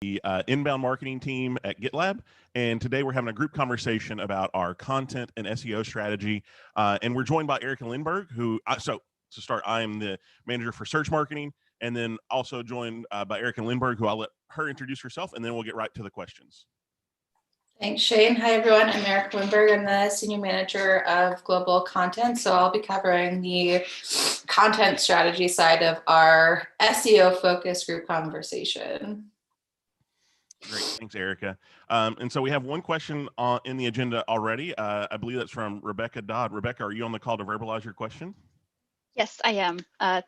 the inbound marketing team at GitLab. And today we're having a group conversation about our content and SEO strategy. And we're joined by Erica Lindberg, so to start, I am the manager for search marketing, and then also joined by Erica Lindberg, who I'll let her introduce herself, and then we'll get right to the questions. Thanks, Shane. Hi, everyone. I'm Erica Lindberg. I'm the Senior Manager of Global Content. So I'll be covering the content strategy side of our SEO-focused group conversation. Great. Thanks, Erica. And so we have one question in the agenda already. I believe that's from Rebecca Dodd. Rebecca, are you on the call to verbalize your question? Yes, I am.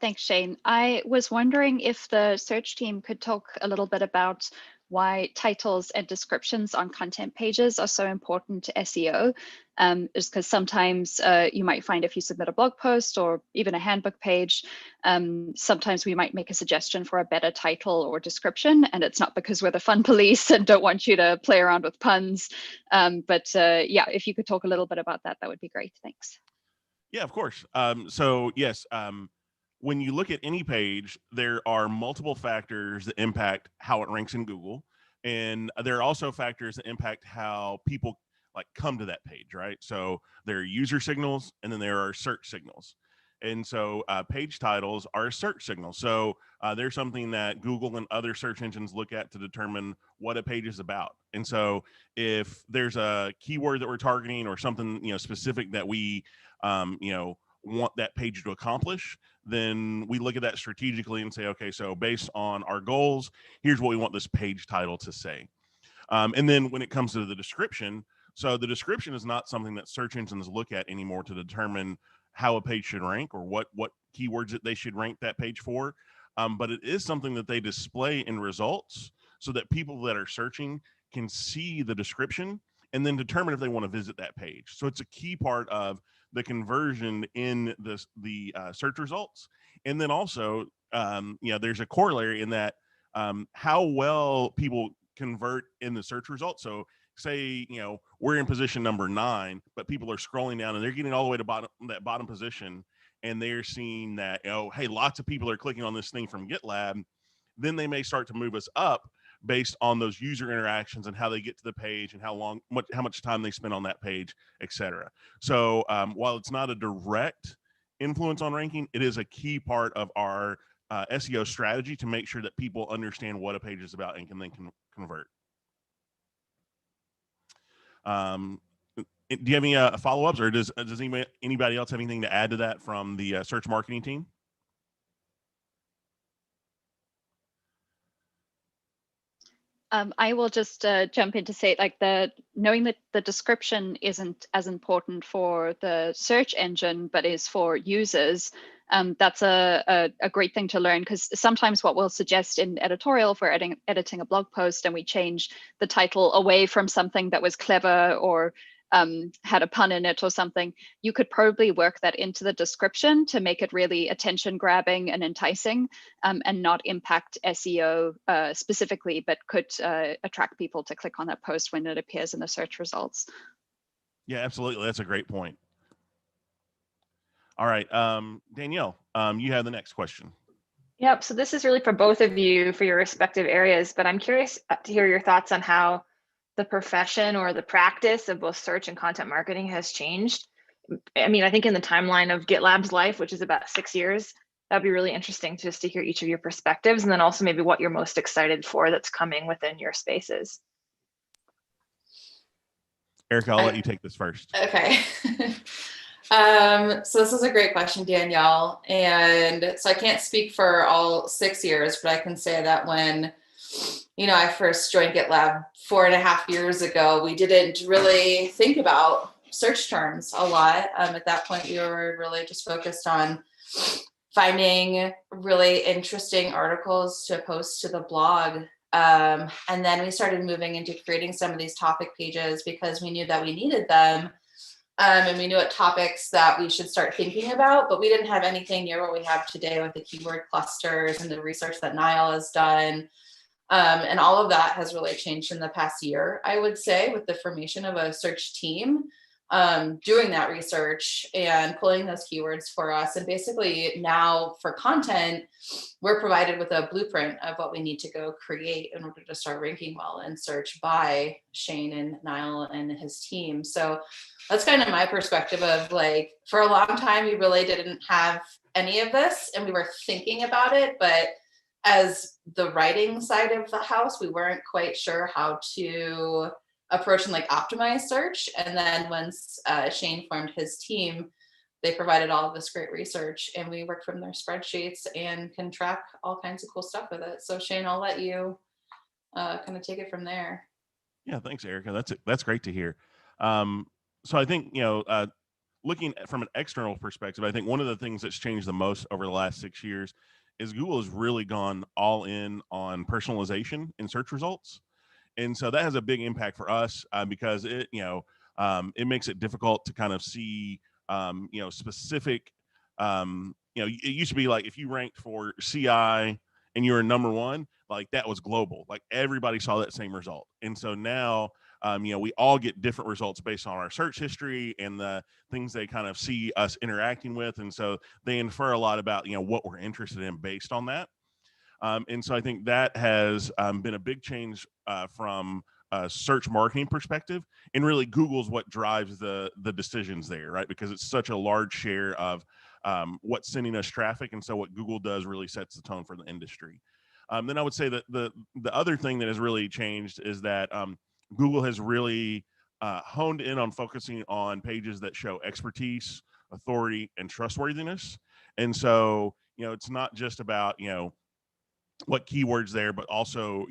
Thanks, Shane. I was wondering if the search team could talk a little bit about why titles and descriptions on content pages are so important to SEO. Just because sometimes you might find if you submit a blog post or even a handbook page, sometimes we might make a suggestion for a better title or description, and it's not because we're the fun police and don't want you to play around with puns. But yeah, if you could talk a little bit about that, that would be great. Thanks. Yeah, of course. So yes, when you look at any page, there are multiple factors that impact how it ranks in Google. And there are also factors that impact how people come to that page, right? So there are user signals, and then there are search signals. And so page titles are a search signal. So there's something that Google and other search engines look at to determine what a page is about. And so if there's a keyword that we're targeting or something specific that we want that page to accomplish, then we look at that strategically and say, okay, so based on our goals, here's what we want this page title to say. And then when it comes to the description, so the description is not something that search engines look at anymore to determine how a page should rank or what keywords that they should rank that page for. But it is something that they display in results so that people that are searching can see the description and then determine if they want to visit that page. So it's a key part of the conversion in the search results. And then also, there's a corollary in that how well people convert in the search results. So say, we're in position number 9, but people are scrolling down and they're getting all the way to that bottom position, and they're seeing that, hey, lots of people are clicking on this thing from GitLab. Then they may start to move us up based on those user interactions and how they get to the page and how much time they spend on that page, etc. So while it's not a direct influence on ranking, it is a key part of our SEO strategy to make sure that people understand what a page is about and can then convert. Do you have any follow-ups, or does anybody else have anything to add to that from the search marketing team? I will just jump in to say, knowing that the description isn't as important for the search engine, but is for users. That's a great thing to learn, because sometimes what we'll suggest in editorial, if we're editing a blog post and we change the title away from something that was clever or had a pun in it or something, you could probably work that into the description to make it really attention grabbing and enticing, and not impact SEO specifically, but could attract people to click on that post when it appears in the search results. Yeah, absolutely. That's a great point. All right, Danielle, you have the next question. Yep, so this is really for both of you for your respective areas, but I'm curious to hear your thoughts on how the profession or the practice of both search and content marketing has changed. I mean, I think in the timeline of GitLab's life, which is about 6 years, that'd be really interesting just to hear each of your perspectives, and then also maybe what you're most excited for that's coming within your spaces. Erica, I'll let you take this first. Okay. So this is a great question, Danielle. And so I can't speak for all 6 years, but I can say that when I first joined GitLab 4.5 years ago, we didn't really think about search terms a lot. At that point, we were really just focused on finding really interesting articles to post to the blog. And then we started moving into creating some of these topic pages because we knew that we needed them. And we knew what topics that we should start thinking about, but we didn't have anything near what we have today with the keyword clusters and the research that Niall has done. And all of that has really changed in the past year, I would say, with the formation of a search team. doing that research and pulling those keywords for us. And basically now for content, we're provided with a blueprint of what we need to go create in order to start ranking well in search by Shane and Niall and his team. So that's kind of my perspective of like, for a long time, we really didn't have any of this and we were thinking about it, but as the writing side of the house, we weren't quite sure how to approach and like optimize search. And then once Shane formed his team, they provided all of this great research and we work from their spreadsheets and can track all kinds of cool stuff with it. So Shane, I'll let you kind of take it from there. Yeah, thanks, Erica. That's great to hear. So I think, looking from an external perspective, I think one of the things that's changed the most over the last 6 years is Google has really gone all in on personalization in search results. And so that has a big impact for us because it makes it difficult to kind of see, specific, it used to be like if you ranked for CI and you were number one, like that was global, like everybody saw that same result. And so now, we all get different results based on our search history and the things they kind of see us interacting with. And so they infer a lot about, what we're interested in based on that. And so I think that has been a big change from a search marketing perspective, and really Google's what drives the decisions there, right? Because it's such a large share of what's sending us traffic, and so what Google does really sets the tone for the industry. Then I would say that the other thing that has really changed is that Google has really honed in on focusing on pages that show expertise, authority, and trustworthiness. And so, it's not just about, what keywords there, but also,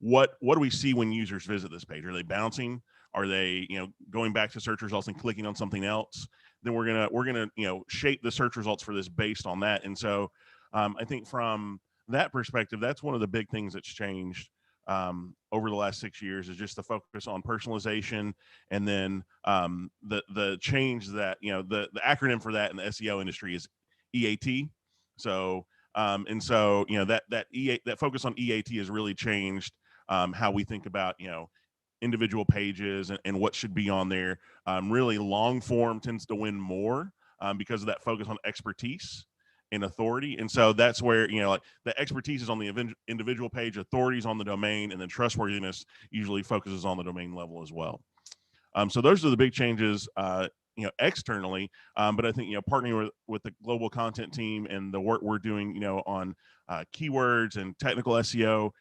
what do we see when users visit this page? Are they bouncing? Are they, going back to search results and clicking on something else? Then we're gonna shape the search results for this based on that. And so I think from that perspective, that's one of the big things that's changed over the last 6 years is just the focus on personalization, and then the change that the acronym for that in the SEO industry is EAT. So and so that focus on EAT has really changed how we think about individual pages and what should be on there. Really long form tends to win more because of that focus on expertise and authority. And so that's where, like the expertise is on the individual page, authority is on the domain, and then trustworthiness usually focuses on the domain level as well. So those are the big changes, externally. But I think, partnering with the global content team and the work we're doing, on keywords and technical SEO,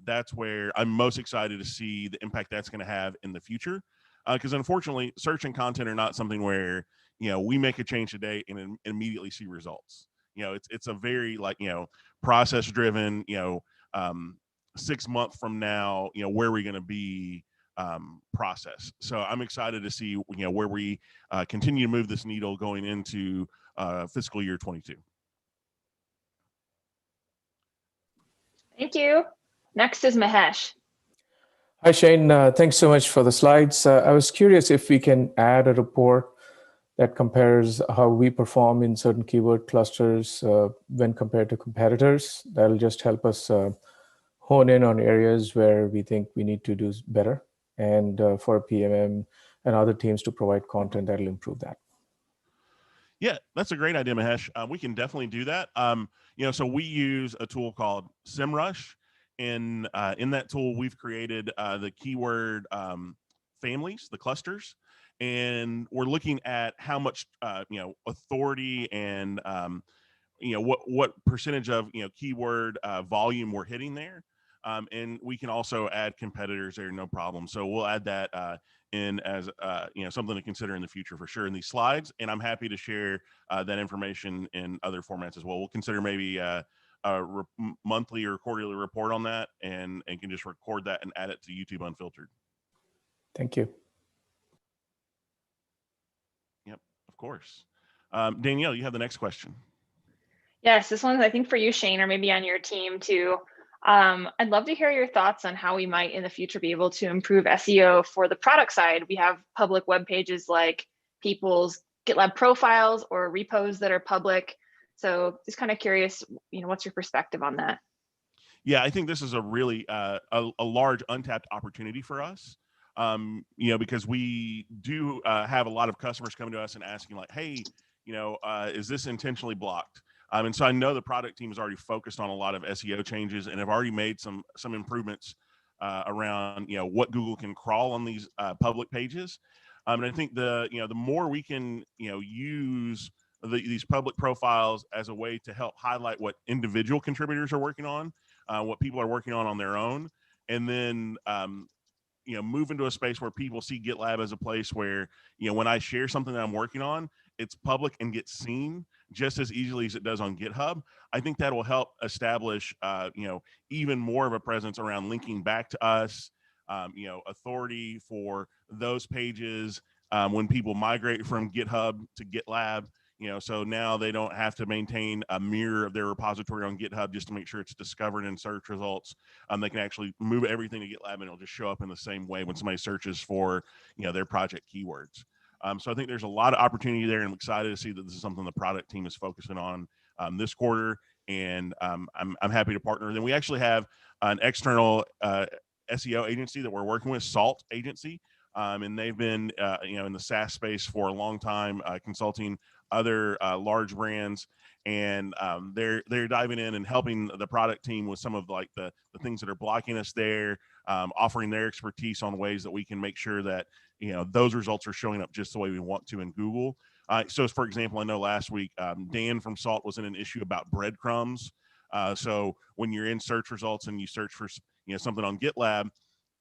that's where I'm most excited to see the impact that's going to have in the future. Because unfortunately, search and content are not something where, we make a change today and immediately see results. It's a very process driven, 6 months from now, where are we going to be process. So I'm excited to see, where we continue to move this needle going into fiscal year 22. Thank you. Next is Mahesh. Hi, Shane. Thanks so much for the slides. I was curious if we can add a report that compares how we perform in certain keyword clusters when compared to competitors. That'll just help us hone in on areas where we think we need to do better, and for PMM and other teams to provide content that'll improve that. Yeah, that's a great idea, Mahesh. We can definitely do that. So we use a tool called SEMrush. And in that tool, we've created the keyword families, the clusters, and we're looking at how much authority and what percentage of keyword volume we're hitting there. And we can also add competitors there, no problem. So we'll add that in as something to consider in the future for sure in these slides. And I'm happy to share that information in other formats as well. We'll consider maybe a monthly or quarterly report on that, and can just record that and add it to YouTube Unfiltered. Thank you. Yep, of course. Danielle, you have the next question. Yes, this one's I think for you, Shane, or maybe on your team too. I'd love to hear your thoughts on how we might in the future be able to improve SEO for the product side. We have public web pages like people's GitLab profiles or repos that are public. So just kind of curious, what's your perspective on that? Yeah, I think this is a really a large untapped opportunity for us. Because we do have a lot of customers coming to us and asking like, hey, is this intentionally blocked? And so I know the product team is already focused on a lot of SEO changes and have already made some improvements around what Google can crawl on these public pages. And I think the more we can use these public profiles as a way to help highlight what individual contributors are working on, what people are working on their own, and then move into a space where people see GitLab as a place where, when I share something that I'm working on, it's public and gets seen just as easily as it does on GitHub. I think that will help establish, even more of a presence around linking back to us, authority for those pages when people migrate from GitHub to GitLab. So now they don't have to maintain a mirror of their repository on GitHub just to make sure it's discovered in search results. They can actually move everything to GitLab and it'll just show up in the same way when somebody searches for, their project keywords. So I think there's a lot of opportunity there, and I'm excited to see that this is something the product team is focusing on this quarter. And I'm happy to partner. Then we actually have an external SEO agency that we're working with, Salt Agency. And they've been, in the SaaS space for a long time, consulting other large brands, and they're diving in and helping the product team with some of like the things that are blocking us there, offering their expertise on ways that we can make sure that those results are showing up just the way we want to in Google. So for example, I know last week Dan from Salt was in an issue about breadcrumbs. So when you're in search results and you search for something on GitLab,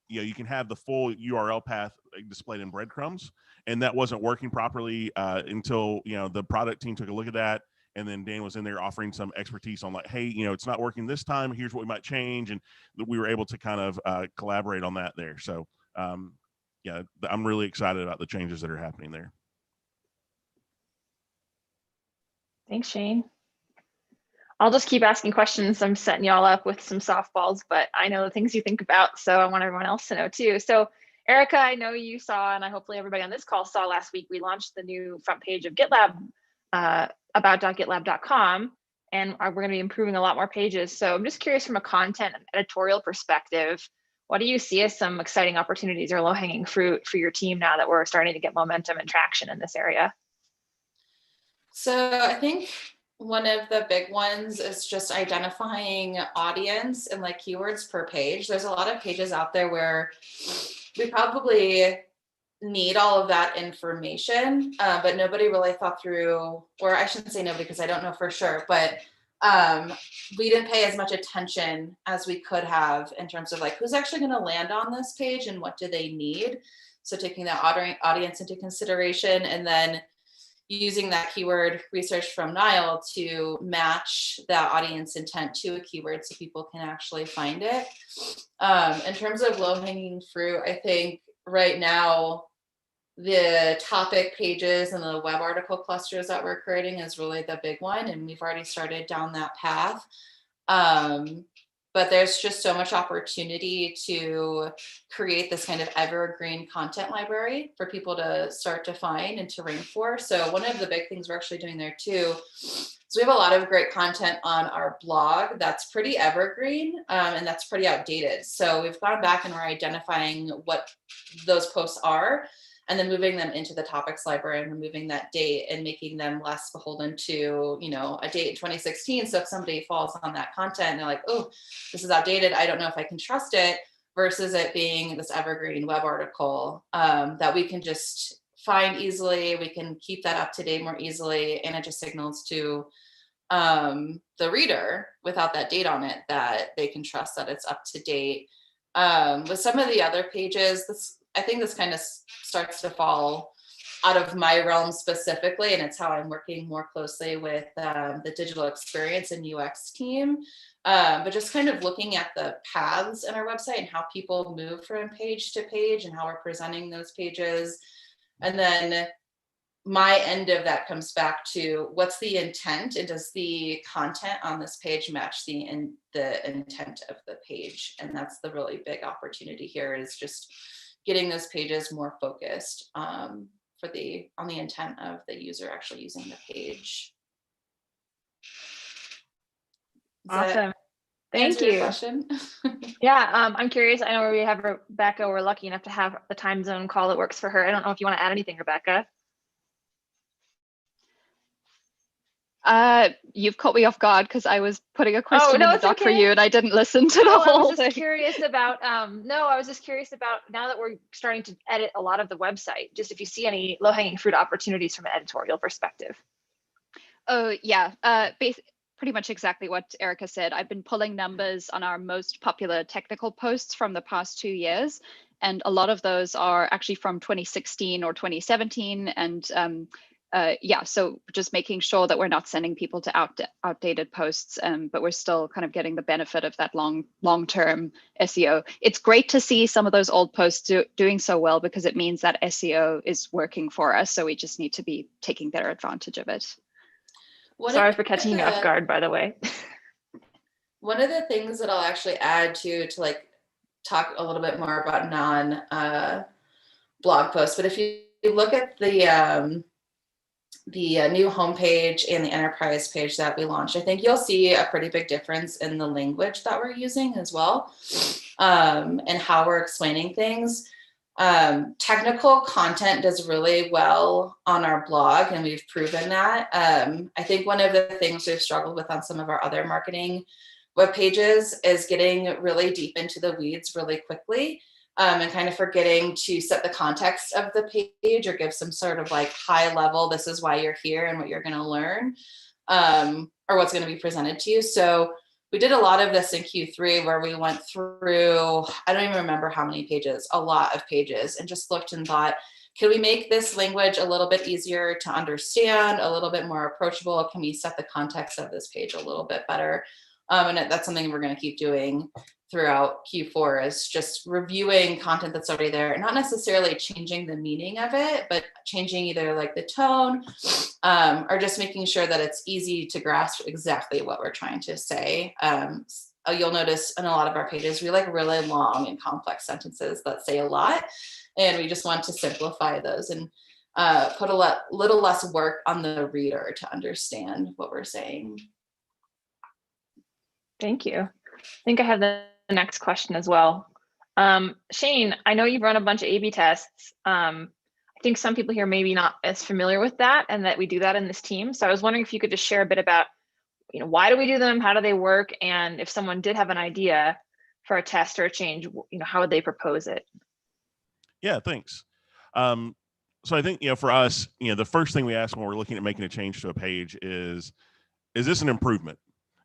you can have the full URL path displayed in breadcrumbs, and that wasn't working properly until the product team took a look at that, and then Dan was in there offering some expertise on like, hey, it's not working this time. Here's what we might change, and we were able to kind of collaborate on that there. So I'm really excited about the changes that are happening there. Thanks, Shane. I'll just keep asking questions. I'm setting y'all up with some softballs, but I know the things you think about, so I want everyone else to know too. So Erica, I know you saw, and I hopefully everybody on this call saw last week, we launched the new front page of GitLab, about.gitlab.com, and we're going to be improving a lot more pages. So I'm just curious from a content and editorial perspective, what do you see as some exciting opportunities or low-hanging fruit for your team now that we're starting to get momentum and traction in this area? So I think one of the big ones is just identifying audience and like keywords per page. There's a lot of pages out there where we probably need all of that information, but nobody really thought through, or I shouldn't say nobody because I don't know for sure, but we didn't pay as much attention as we could have in terms of like who's actually going to land on this page and what do they need. So taking that audience into consideration, and then using that keyword research from Nile to match that audience intent to a keyword so people can actually find it. In terms of low-hanging fruit, I think right now the topic pages and the web article clusters that we're creating is really the big one, and we've already started down that path. But there's just so much opportunity to create this kind of evergreen content library for people to start to find and to rank for. So one of the big things we're actually doing there too, so we have a lot of great content on our blog that's pretty evergreen and that's pretty outdated. So we've gone back and we're identifying what those posts are, and then moving them into the topics library and removing that date and making them less beholden to, a date in 2016. So if somebody falls on that content and they're like, oh, this is outdated, I don't know if I can trust it, versus it being this evergreen web article that we can just find easily, we can keep that up to date more easily, and it just signals to the reader without that date on it that they can trust that it's up to date. With some of the other pages, I think this kind of starts to fall out of my realm specifically, and it's how I'm working more closely with the digital experience and UX team. But just kind of looking at the paths in our website and how people move from page to page and how we're presenting those pages. And then my end of that comes back to what's the intent, and does the content on this page match the intent of the page? And that's the really big opportunity here, is just getting those pages more focused on the intent of the user actually using the page. Awesome. Thank answer your you. question? Yeah, I'm curious. I know we have Rebecca. We're lucky enough to have the time zone call that works for her. I don't know if you want to add anything, Rebecca. You've caught me off guard because I was putting a question no, in the it's doc for okay. you and I didn't listen to the I whole was just thing. curious about, no, I was just curious about now that we're starting to edit a lot of the website, just if you see any low-hanging fruit opportunities from an editorial perspective. Oh, yeah. Pretty much exactly what Erica said. I've been pulling numbers on our most popular technical posts from the past 2 years. And a lot of those are actually from 2016 or 2017. And yeah, so just making sure that we're not sending people to outdated posts, but we're still kind of getting the benefit of that long-term SEO. It's great to see some of those old posts doing so well because it means that SEO is working for us. So we just need to be taking better advantage of it. Sorry for catching you off guard, by the way. One of the things that I'll actually add to like talk a little bit more about blog posts, but if you look at the new homepage and the enterprise page that we launched, I think you'll see a pretty big difference in the language that we're using as well, and how we're explaining things. Technical content does really well on our blog, and we've proven that. I think one of the things we've struggled with on some of our other marketing web pages is getting really deep into the weeds really quickly, and kind of forgetting to set the context of the page or give some sort of like high level, this is why you're here and what you're going to learn, or what's going to be presented to you. So we did a lot of this in Q3 where we went through, I don't even remember how many pages, a lot of pages, and just looked and thought, can we make this language a little bit easier to understand, a little bit more approachable? Can we set the context of this page a little bit better? And that's something we're going to keep doing throughout Q4, is just reviewing content that's already there, not necessarily changing the meaning of it, but changing either like the tone, or just making sure that it's easy to grasp exactly what we're trying to say. You'll notice in a lot of our pages, we like really long and complex sentences that say a lot, and we just want to simplify those and put a little less work on the reader to understand what we're saying. Thank you. I think I have the next question as well. Shane, I know you've run a bunch of A/B tests. I think some people here maybe not as familiar with that, and that we do that in this team. So I was wondering if you could just share a bit about, why do we do them? How do they work? And if someone did have an idea for a test or a change, how would they propose it? Yeah, thanks. So I think, for us, the first thing we ask when we're looking at making a change to a page is this an improvement?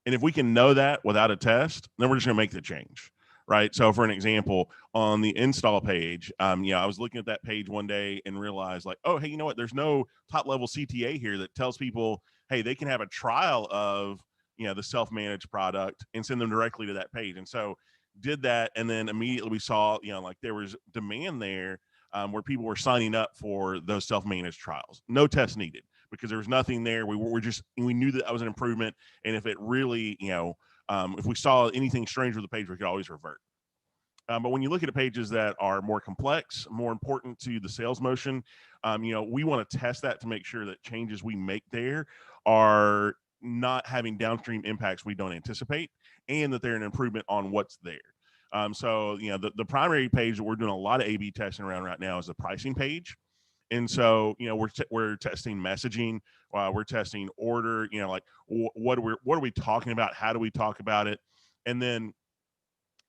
And if we can know that without a test, then we're just going to make the change, right? So for an example, on the install page, I was looking at that page one day and realized like, oh, hey, you know what? There's no top level CTA here that tells people, hey, they can have a trial of, the self-managed product and send them directly to that page. And so did that. And then immediately we saw, like there was demand there, where people were signing up for those self-managed trials. No test needed, because there was nothing there. We knew that was an improvement. And if it really, if we saw anything strange with the page, we could always revert. But when you look at pages that are more complex, more important to the sales motion, we want to test that to make sure that changes we make there are not having downstream impacts we don't anticipate, and that they're an improvement on what's there. So, the primary page that we're doing a lot of A/B testing around right now is the pricing page. And so, we're testing messaging, we're testing order, like what are we talking about? How do we talk about it? And then,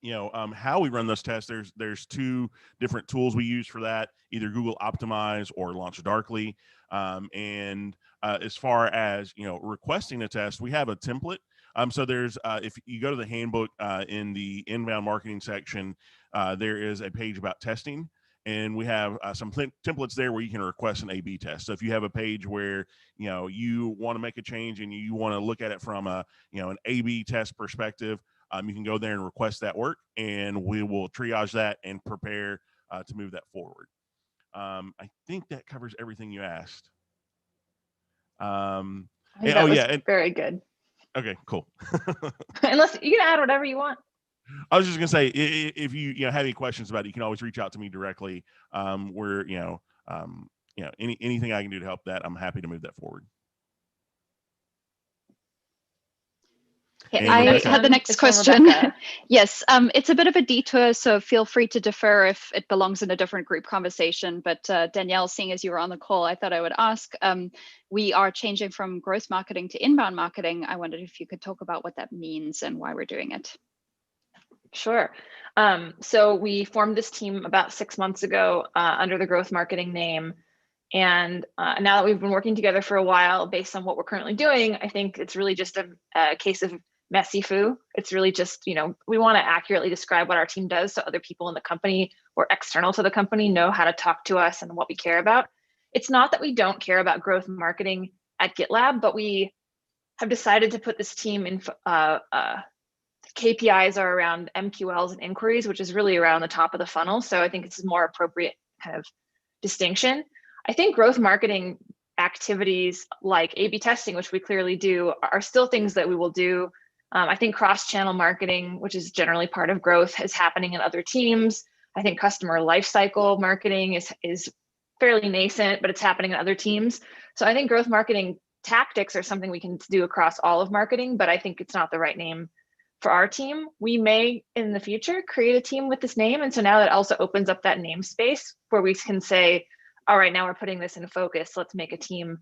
how we run those tests, there's two different tools we use for that, either Google Optimize or Launch Darkly. And as far as, requesting a test, we have a template. So there's, if you go to the handbook in the inbound marketing section, there is a page about testing. And we have some templates there where you can request an A/B test. So if you have a page where, you want to make a change and you want to look at it from an A/B test perspective, you can go there and request that work, and we will triage that and prepare to move that forward. I think that covers everything you asked. Very good. Okay, cool. Unless you can add whatever you want. I was just gonna say, if you have any questions about it, you can always reach out to me directly. Anything I can do to help that, I'm happy to move that forward. Yeah, And I Rebecca? had the next It's from question. Rebecca. Yes, it's a bit of a detour, so feel free to defer if it belongs in a different group conversation. But Danielle, seeing as you were on the call, I thought I would ask. We are changing from growth marketing to inbound marketing. I wondered if you could talk about what that means and why we're doing it. Sure. So we formed this team about 6 months ago under the growth marketing name. And now that we've been working together for a while, based on what we're currently doing, I think it's really just a case of messy foo. It's really just, we want to accurately describe what our team does so other people in the company or external to the company know how to talk to us and what we care about. It's not that we don't care about growth marketing at GitLab, but we have decided to put this team in KPIs are around MQLs and inquiries, which is really around the top of the funnel. So I think it's a more appropriate kind of distinction. I think growth marketing activities like A/B testing, which we clearly do, are still things that we will do. I think cross-channel marketing, which is generally part of growth, is happening in other teams. I think customer lifecycle marketing is fairly nascent, but it's happening in other teams. So I think growth marketing tactics are something we can do across all of marketing, but I think it's not the right name for our team. We may in the future create a team with this name. And so now that also opens up that namespace where we can say, all right, now we're putting this in focus. Let's make a team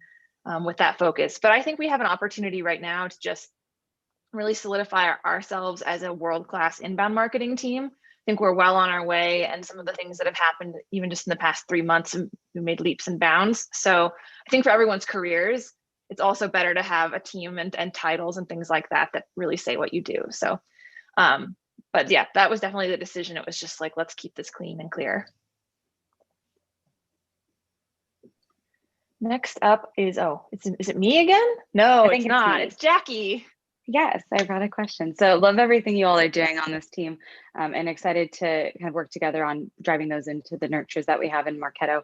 with that focus. But I think we have an opportunity right now to just really solidify ourselves as a world-class inbound marketing team. I think we're well on our way, and some of the things that have happened even just in the past 3 months, we made leaps and bounds. So I think for everyone's careers, it's also better to have a team and titles and things like that that really say what you do. So, but yeah, that was definitely the decision. It was just like, let's keep this clean and clear. Next up is, is it me again? No, it's not. It's Jackie. Yes, I've got a question. So love everything you all are doing on this team, and excited to kind of work together on driving those into the nurtures that we have in Marketo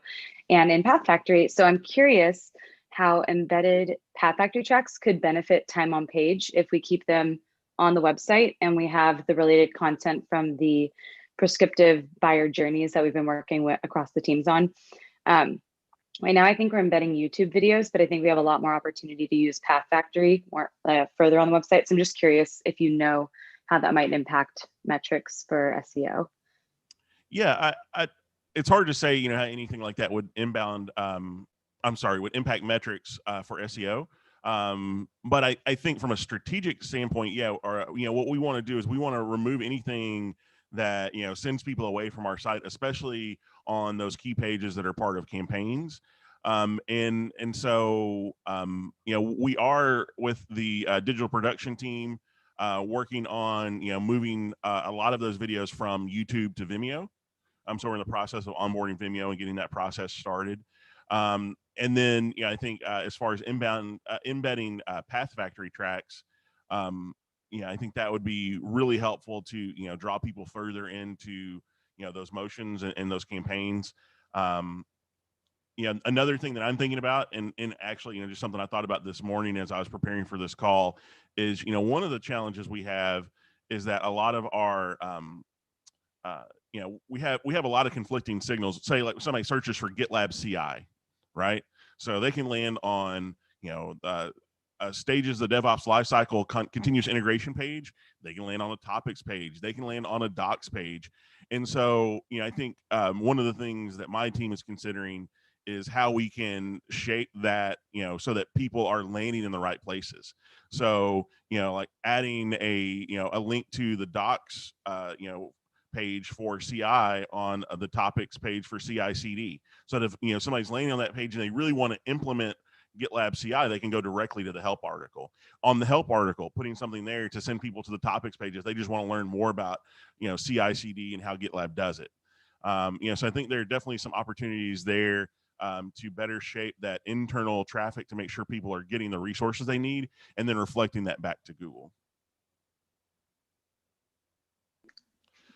and in Path Factory. So I'm curious how embedded Path Factory tracks could benefit time on page if we keep them on the website and we have the related content from the prescriptive buyer journeys that we've been working with across the teams on. Right now, I think we're embedding YouTube videos, but I think we have a lot more opportunity to use Path Factory more further on the website. So I'm just curious if you know how that might impact metrics for SEO. Yeah, it's hard to say, how anything like that would would impact metrics for SEO. But I think from a strategic standpoint, what we want to do is we want to remove anything that sends people away from our site, especially on those key pages that are part of campaigns. So we are with the digital production team working on moving a lot of those videos from YouTube to Vimeo. So we're in the process of onboarding Vimeo and getting that process started. And then I think as far as embedding Path Factory tracks, I think that would be really helpful to draw people further into those motions and those campaigns. Another thing that I'm thinking about, and actually just something I thought about this morning as I was preparing for this call, is one of the challenges we have is that a lot of our we have a lot of conflicting signals. Say like somebody searches for GitLab CI, right? So they can land on stages of the DevOps lifecycle continuous integration page. They can land on a topics page. They can land on a docs page. And so, I think one of the things that my team is considering is how we can shape that, so that people are landing in the right places. So, like adding a link to the docs, page for CI on the topics page for CI/CD. So that if somebody's landing on that page and they really want to implement GitLab CI, they can go directly to the help article. On the help article, putting something there to send people to the topics pages, they just want to learn more about CI/CD and how GitLab does it. So I think there are definitely some opportunities there to better shape that internal traffic to make sure people are getting the resources they need and then reflecting that back to Google.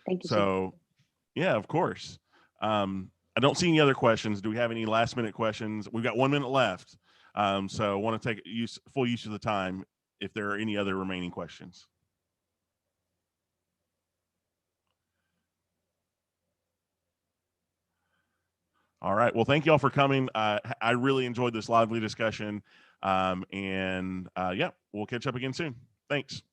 Thank you. So, yeah, of course. I don't see any other questions. Do we have any last minute questions? We've got 1 minute left. So I want to take full use of the time if there are any other remaining questions. All right. Well, thank you all for coming. I really enjoyed this lively discussion. We'll catch up again soon. Thanks.